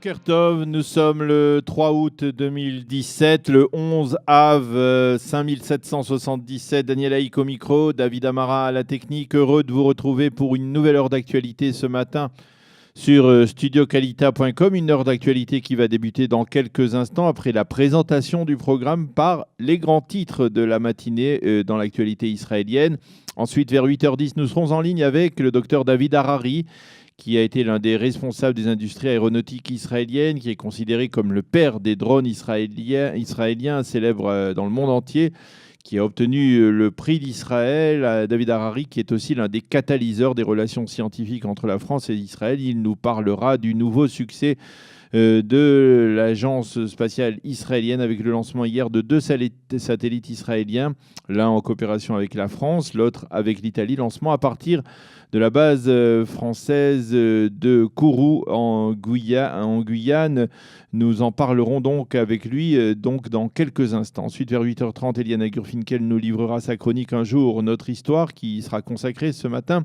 Boker Tov, nous sommes le 3 août 2017, le 11 Av 5777, Daniel Haïk au micro, David Amara à la technique. Heureux de vous retrouver pour une nouvelle heure d'actualité ce matin sur studiocalita.com, une heure d'actualité qui va débuter dans quelques instants après la présentation du programme par les grands titres de la matinée dans l'actualité israélienne. Ensuite, vers 8h10, nous serons en ligne avec le docteur David Harari, qui a été l'un des responsables des industries aéronautiques israéliennes, qui est considéré comme le père des drones israéliens célèbres dans le monde entier, qui a obtenu le prix d'Israël. David Harari, qui est aussi l'un des catalyseurs des relations scientifiques entre la France et Israël. Il nous parlera du nouveau succès de l'agence spatiale israélienne avec le lancement hier de 2 satellites israéliens, l'un en coopération avec la France, l'autre avec l'Italie. Lancement à partir de la base française de Kourou en Guyane. Nous en parlerons donc avec lui dans quelques instants. Ensuite, vers 8h30, Eliana Gurfinkel nous livrera sa chronique Un jour, notre histoire, qui sera consacrée ce matin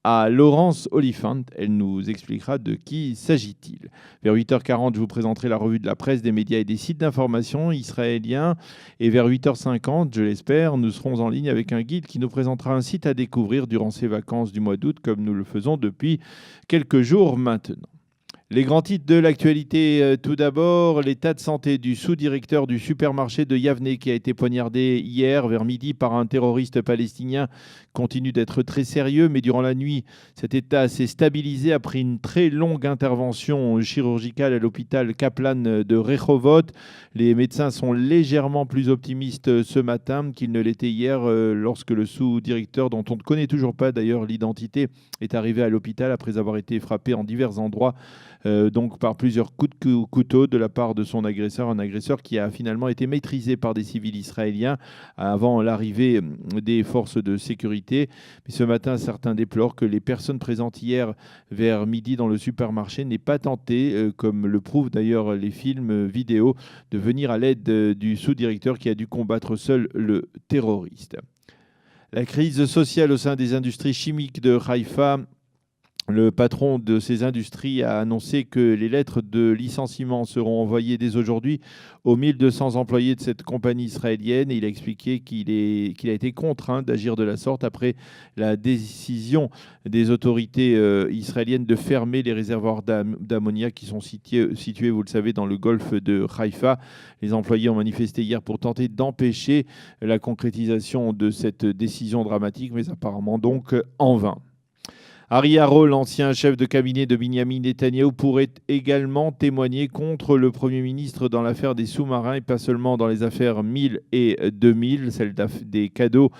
à Laurence Oliphant. Elle nous expliquera de qui s'agit-il. Vers 8h40, je vous présenterai la revue de la presse, des médias et des sites d'information israéliens. Et vers 8h50, je l'espère, nous serons en ligne avec un guide qui nous présentera un site à découvrir durant ces vacances du mois d'août, comme nous le faisons depuis quelques jours maintenant. Les grands titres de l'actualité, tout d'abord, l'état de santé du sous-directeur du supermarché de Yavne qui a été poignardé hier vers midi par un terroriste palestinien continue d'être très sérieux, mais durant la nuit, cet état s'est stabilisé après une très longue intervention chirurgicale à l'hôpital Kaplan de Rehovot. Les médecins sont légèrement plus optimistes ce matin qu'ils ne l'étaient hier lorsque le sous-directeur, dont on ne connaît toujours pas d'ailleurs l'identité, est arrivé à l'hôpital après avoir été frappé en divers endroits donc par plusieurs coups de couteau de la part de son agresseur, un agresseur qui a finalement été maîtrisé par des civils israéliens avant l'arrivée des forces de sécurité. Mais ce matin, certains déplorent que les personnes présentes hier vers midi dans le supermarché n'aient pas tenté, comme le prouvent d'ailleurs les films vidéo, de venir à l'aide du sous-directeur qui a dû combattre seul le terroriste. La crise sociale au sein des industries chimiques de Haïfa. Le patron de ces industries a annoncé que les lettres de licenciement seront envoyées dès aujourd'hui aux 1200 employés de cette compagnie israélienne. Et il a expliqué qu'il a été contraint d'agir de la sorte après la décision des autorités israéliennes de fermer les réservoirs d'ammoniac qui sont situés, vous le savez, dans le golfe de Haïfa. Les employés ont manifesté hier pour tenter d'empêcher la concrétisation de cette décision dramatique, mais apparemment donc en vain. Ari Haro, l'ancien chef de cabinet de Binyamin Netanyahou, pourrait également témoigner contre le Premier ministre dans l'affaire des sous-marins et pas seulement dans les affaires 1000 et 2000, celle des cadeaux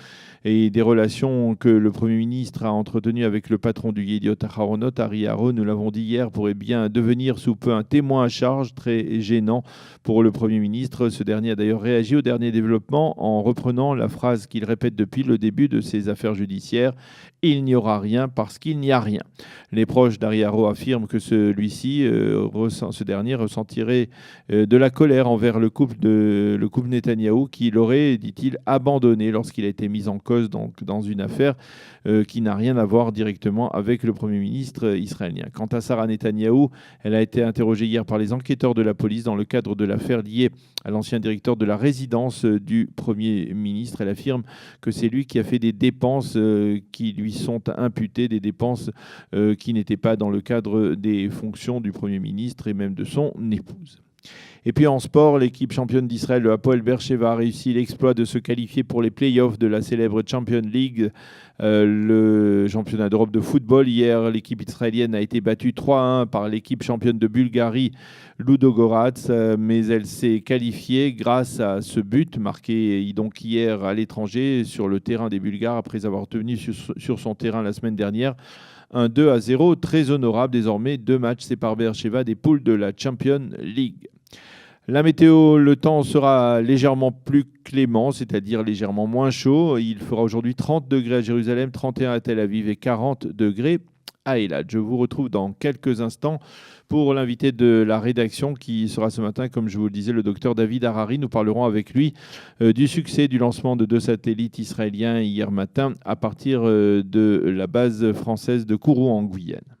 et des relations que le Premier ministre a entretenues avec le patron du Yediot Aharonot. Ari Haro, nous l'avons dit hier, pourrait bien devenir sous peu un témoin à charge très gênant pour le Premier ministre. Ce dernier a d'ailleurs réagi au dernier développement en reprenant la phrase qu'il répète depuis le début de ses affaires judiciaires. Il n'y aura rien parce qu'il n'y a rien. Les proches d'Ari Haro affirment que ce dernier ressentirait de la colère envers le couple Netanyahou qui l'aurait, dit-il, abandonné lorsqu'il a été mis en cause dans une affaire qui n'a rien à voir directement avec le Premier ministre israélien. Quant à Sarah Netanyahou, elle a été interrogée hier par les enquêteurs de la police dans le cadre de l'affaire liée à l'ancien directeur de la résidence du Premier ministre. Elle affirme que c'est lui qui a fait des dépenses qui lui sont imputées, des dépenses qui n'étaient pas dans le cadre des fonctions du Premier ministre et même de son épouse. Et puis en sport, l'équipe championne d'Israël, le Hapoel Be'er-Sheva, a réussi l'exploit de se qualifier pour les playoffs de la célèbre Champions League, le championnat d'Europe de football. Hier, l'équipe israélienne a été battue 3-1 par l'équipe championne de Bulgarie, Ludogorets, mais elle s'est qualifiée grâce à ce but marqué donc hier à l'étranger sur le terrain des Bulgares après avoir obtenu sur son terrain la semaine dernière un 2-0 très honorable. Désormais, 2 matchs séparent Be'er-Sheva des poules de la Champions League. La météo, le temps sera légèrement plus clément, c'est-à-dire légèrement moins chaud. Il fera aujourd'hui 30 degrés à Jérusalem, 31 à Tel Aviv et 40 degrés à Eilat. Je vous retrouve dans quelques instants pour l'invité de la rédaction qui sera ce matin, comme je vous le disais, le docteur David Harari. Nous parlerons avec lui du succès du lancement de 2 satellites israéliens hier matin à partir de la base française de Kourou en Guyane.